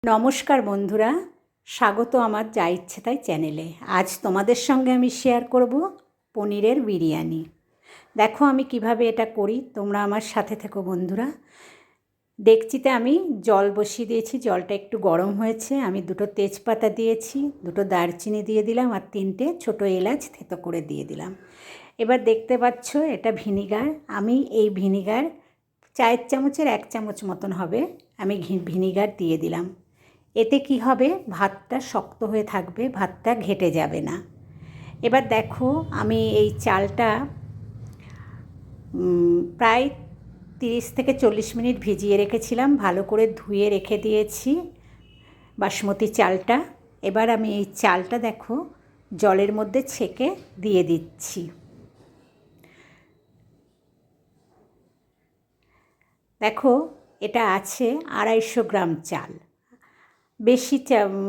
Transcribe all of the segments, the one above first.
নমস্কার বন্ধুরা, স্বাগত আমার যা ইচ্ছে তাই চ্যানেলে। আজ তোমাদের সঙ্গে আমি শেয়ার করব পনিরের বিরিয়ানি। দেখো আমি কিভাবে এটা করি, তোমরা আমার সাথে থেকো বন্ধুরা। ডেকচিতে আমি জল বসিয়ে দিয়েছি, জলটা একটু গরম হয়েছে। আমি 2টো তেজপাতা দিয়েছি, 2টো দারচিনি দিয়ে দিলাম আর 3টে ছোটো এলাচ থেতো করে দিয়ে দিলাম। এবার দেখতে পাচ্ছ এটা ভিনিগার। আমি এই ভিনিগার চায়ের চামচের 1 চামচ মতন হবে, আমি ভিনিগার দিয়ে দিলাম। এতে কি হবে, ভাতটা শক্ত হয়ে থাকবে, ভাতটা ঘেটে যাবে না। এবার দেখো আমি এই চালটা প্রায় 30 থেকে 40 মিনিট ভিজিয়ে রেখেছিলাম, ভালো করে ধুয়ে রেখে দিয়েছি বাসমতি চালটা। এবার আমি এই চালটা দেখো জলের মধ্যে ছেঁকে দিয়ে দিচ্ছি। দেখো এটা আছে 250 গ্রাম চাল, বেশি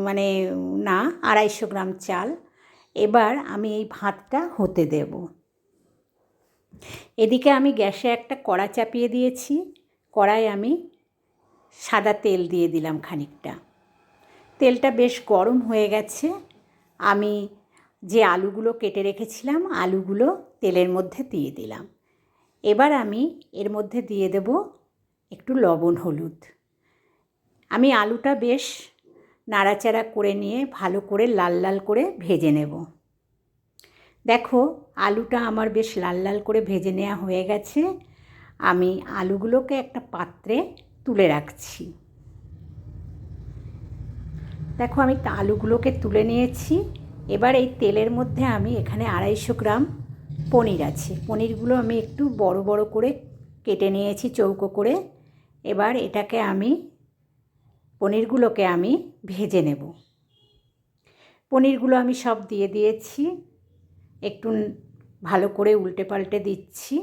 মানে না, 250 গ্রাম চাল। এবার আমি এই ভাতটা হতে দেব। এদিকে আমি গ্যাসে একটা কড়া চাপিয়ে দিয়েছি, কড়ায় আমি সাদা তেল দিয়ে দিলাম খানিকটা। তেলটা বেশ গরম হয়ে গেছে। আমি যে আলুগুলো কেটে রেখেছিলাম আলুগুলো তেলের মধ্যে দিয়ে দিলাম। এবার আমি এর মধ্যে দিয়ে দেব একটু লবণ হলুদ। আমি আলুটা বেশ নাড়াচাড়া করে নিয়ে ভালো করে লাল লাল করে ভেজে নেব। দেখো আলুটা আমার বেশ লাল লাল করে ভেজে নেওয়া হয়ে গেছে। আমি আলুগুলোকে একটা পাত্রে তুলে রাখছি। দেখো আমি আলুগুলোকে তুলে নিয়েছি। এবার এই তেলের মধ্যে আমি এখানে 250 গ্রাম পনির আছে, পনিরগুলো আমি একটু বড় বড় করে কেটে নিয়েছি চৌকো করে। এবার এটাকে পনিরগুলোকে আমি ভেজে নেব। পনিরগুলো আমি সব দিয়ে দিয়েছি, একটু ভালো করে উল্টে পাল্টে দিচ্ছি।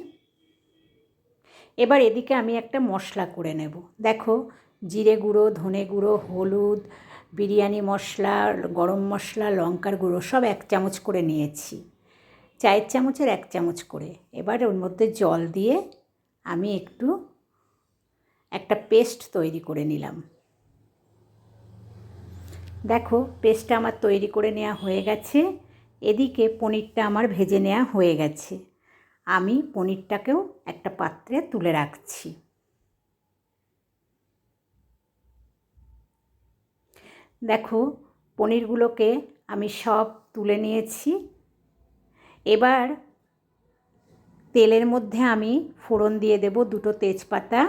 এবার এদিকে আমি একটা মশলা করে নেব। দেখো জিরে গুঁড়ো, ধনে গুঁড়ো, হলুদ, বিরিয়ানি মশলা, গরম মশলা, লঙ্কার গুঁড়ো সব 1 চামচ করে নিয়েছি, চায়ের চামচের 1 চামচ করে। এবার ওর মধ্যে জল দিয়ে আমি একটা পেস্ট তৈরি করে নিলাম। দেখো পেস্টটা আমার তৈরি করে নেওয়া হয়ে গেছে। এদিকে পনিরটা আমার ভেজে নেওয়া হয়ে গেছে। আমি পনিরটাকেও একটা পাত্রে তুলে রাখছি। দেখো পনিরগুলোকে আমি সব তুলে নিয়েছি। এবার তেলের মধ্যে আমি ফোড়ন দিয়ে দেব 2টো তেজপাতা,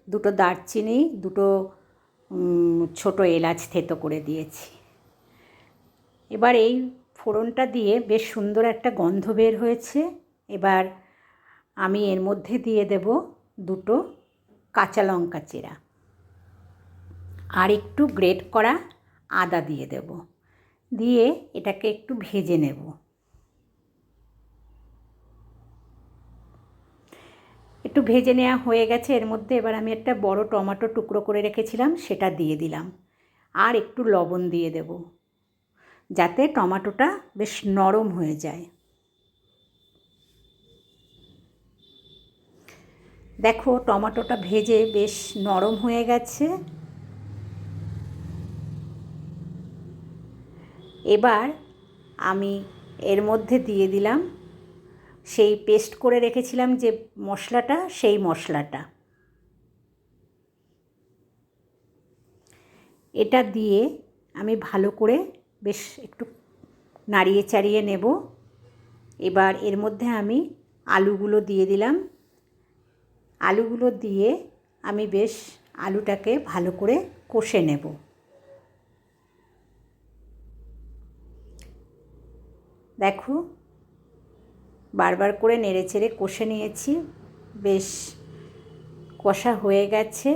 2টো দারচিনি, 2টো ছোটো এলাচ থেতো করে দিয়েছি। এবার এই ফোড়নটা দিয়ে বেশ সুন্দর একটা গন্ধ বের হয়েছে। এবার আমি এর মধ্যে দিয়ে দেব 2টো কাঁচা লঙ্কা চেরা আর একটু গ্রেট করা আদা দিয়ে দেব, দিয়ে এটাকে একটু ভেজে নেব। একটু ভেজে নেওয়া হয়ে গেছে। এর মধ্যে এবার আমি একটা বড় টমেটো টুকরো করে রেখেছিলাম সেটা দিয়ে দিলাম, আর একটু লবণ দিয়ে দেব যাতে টমেটোটা বেশ নরম হয়ে যায়। দেখো টমেটোটা ভেজে বেশ নরম হয়ে গেছে। এবার আমি এর মধ্যে দিয়ে দিলাম সেই পেস্ট করে রেখেছিলাম যে মশলাটা, সেই মশলাটা। এটা দিয়ে আমি ভালো করে বেশ একটু নাড়িয়ে চাড়িয়ে নেব। এবার এর মধ্যে আমি আলুগুলো দিয়ে দিলাম। আলুগুলো দিয়ে আমি বেশ আলুটাকে ভালো করে কষে নেব। দেখো বারবার করে নেড়েচেড়ে কষে নিয়েছি, বেশ কষা হয়ে গেছে।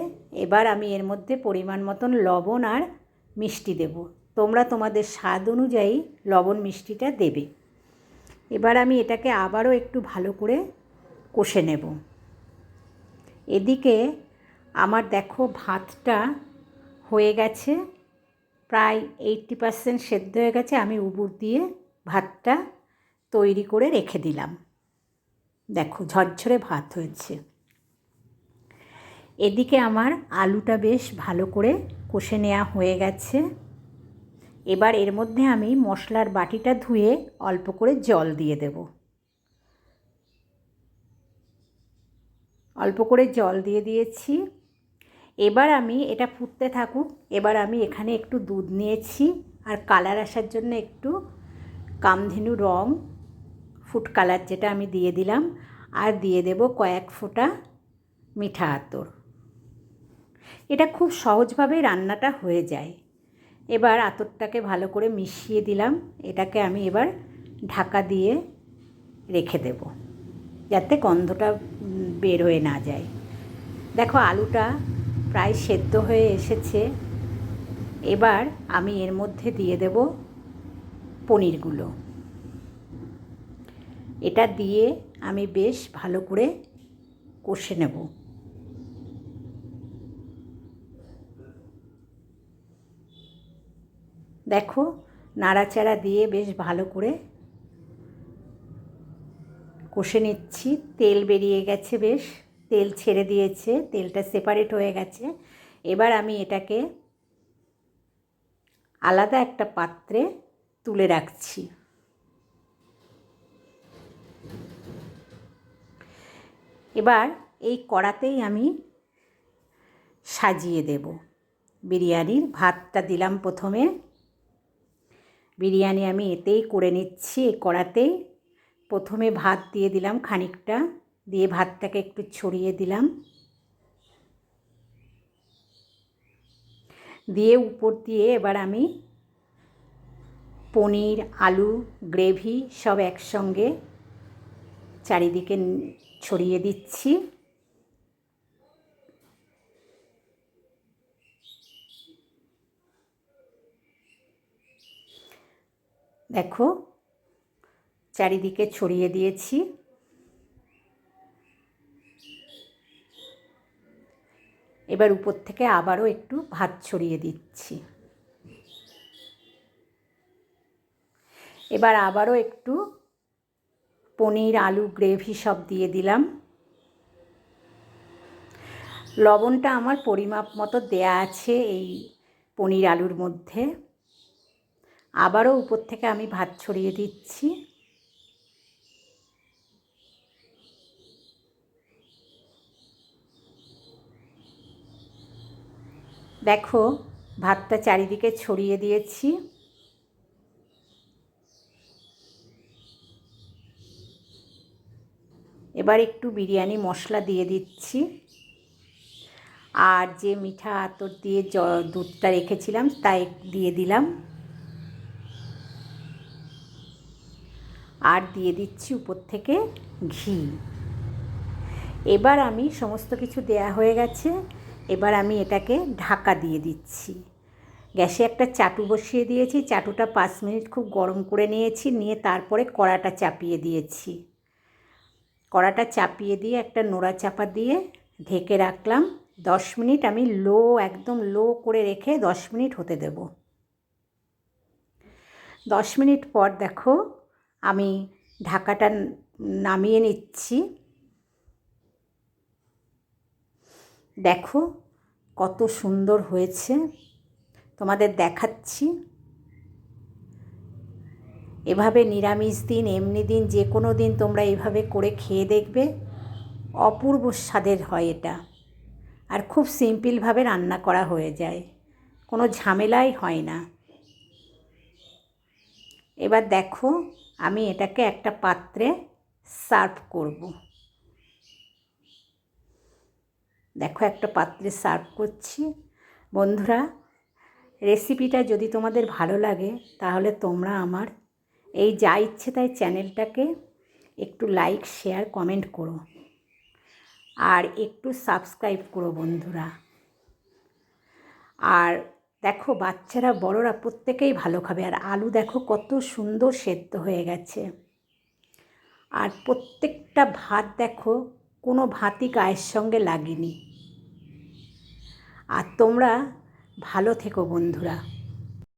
এবার আমি এর মধ্যে পরিমাণ মতন লবণ আর মিষ্টি দেব। তোমরা তোমাদের স্বাদ অনুযায়ী লবণ মিষ্টিটা দেবে। এবার আমি এটাকে আবারও একটু ভালো করে কষে নেব। এদিকে আমার দেখো ভাতটা হয়ে গেছে, প্রায় 80% সেদ্ধ হয়ে গেছে। আমি উবুর দিয়ে ভাতটা তৈরি করে রেখে দিলাম। দেখো ঝরঝরে ভাত হয়েছে। এদিকে আমার আলুটা বেশ ভালো করে কষে নেওয়া হয়ে গেছে। এবার এর মধ্যে আমি মশলার বাটিটা ধুয়ে অল্প করে জল দিয়ে দেব। অল্প করে জল দিয়ে দিয়েছি। এবার আমি এটা ফুটতে থাকুক। এবার আমি এখানে একটু দুধ নিয়েছি আর কালার আসার জন্য একটু কামধেনু রং ফুড কালার যেটা আমি দিয়ে দিলাম, আর দিয়ে দেব কয়েক ফোঁটা মিঠা আতর। এটা খুব সহজভাবে রান্নাটা হয়ে যায়। এবার আতরটাকে ভালো করে মিশিয়ে দিলাম। এটাকে আমি এবার ঢাকা দিয়ে রেখে দেব যাতে গন্ধটা বের হয়ে না যায়। দেখো আলুটা প্রায় সেদ্ধ হয়ে এসেছে। এবার আমি এর মধ্যে দিয়ে দেব পনিরগুলো। এটা দিয়ে আমি বেশ ভালো করে কষে নেব। দেখো নাড়াচাড়া দিয়ে বেশ ভালো করে কষে নিচ্ছি। তেল বেরিয়ে গেছে, বেশ তেল ছেড়ে দিয়েছে, তেলটা সেপারেট হয়ে গেছে। এবার আমি এটাকে আলাদা একটা পাত্রে তুলে রাখছি। এবার এই কড়াতেই আমি সাজিয়ে দেব বিরিয়ানির ভাতটা। দিলাম প্রথমে বিরিয়ানি আমি এতেই করে নিচ্ছি। এই কড়াতেই প্রথমে ভাত দিয়ে দিলাম খানিকটা, দিয়ে ভাতটাকে একটু ছড়িয়ে দিলাম, দিয়ে উপর দিয়ে এবার আমি পনির আলু গ্রেভি সব একসঙ্গে চারিদিকে ছড়িয়ে দিচ্ছি। দেখো চারিদিকে ছড়িয়ে দিয়েছি। এবার উপর থেকে আবারও একটু ভাত ছড়িয়ে দিচ্ছি। এবার আবারও একটু পনির আলু গ্রেভি সব দিয়ে দিলাম। লবণটা আমার পরিমাপ মতো দেয়া আছে এই পনির আলুর মধ্যে। আবারও উপর থেকে আমি ভাত ছড়িয়ে দিচ্ছি। দেখো ভাতটা চারিদিকে ছড়িয়ে দিয়েছি। এবার একটু বিরিয়ানি মশলা দিয়ে দিচ্ছি, আর যে মিঠা আতর দিয়ে দুধটা রেখেছিলাম তাই দিয়ে দিলাম, আর দিয়ে দিচ্ছি উপর থেকে ঘি। এবার আমি সমস্ত কিছু দেয়া হয়ে গেছে। এবার আমি এটাকে ঢাকা দিয়ে দিচ্ছি। গ্যাসে একটা চাটু বসিয়ে দিয়েছি। চাটুটা 5 মিনিট খুব গরম করে নিয়েছি, নিয়ে তারপরে কড়াটা চাপিয়ে দিয়েছি। কড়াটা চাপিয়ে দিয়ে একটা নোড়া চাপা দিয়ে ঢেকে রাখলাম। 10 মিনিট আমি একদম লো করে রেখে 10 মিনিট হতে দেব। 10 মিনিট পর দেখো আমি ঢাকাটা নামিয়ে নিচ্ছি। দেখো কত সুন্দর হয়েছে, তোমাদের দেখাচ্ছি। এভাবে নিরামিষ দিন এমনি দিন যে কোনো দিন তোমরা এইভাবে করে খেয়ে দেখবে, অপূর্ব স্বাদের হয় এটা। আর খুব সিম্পলভাবে রান্না করা হয়ে যায়, কোনো ঝামেলাই হয় না। এবার দেখো আমি এটাকে একটা পাত্রে সার্ভ করব। দেখো একটা পাত্রে সার্ভ করছি। বন্ধুরা, রেসিপিটা যদি তোমাদের ভালো লাগে তাহলে তোমরা আমার এই যা ইচ্ছে তাই চ্যানেলটাকে একটু লাইক শেয়ার কমেন্ট করো, আর একটু সাবস্ক্রাইব করো বন্ধুরা। আর দেখো বাচ্চারা বড়রা প্রত্যেকেই ভালো খাবে। আর আলু দেখো কত সুন্দর সেদ্ধ হয়ে গেছে। আর প্রত্যেকটা ভাত দেখো কোনো ভাতই গায়ের সঙ্গে লাগেনি। আর তোমরা ভালো থেকো বন্ধুরা।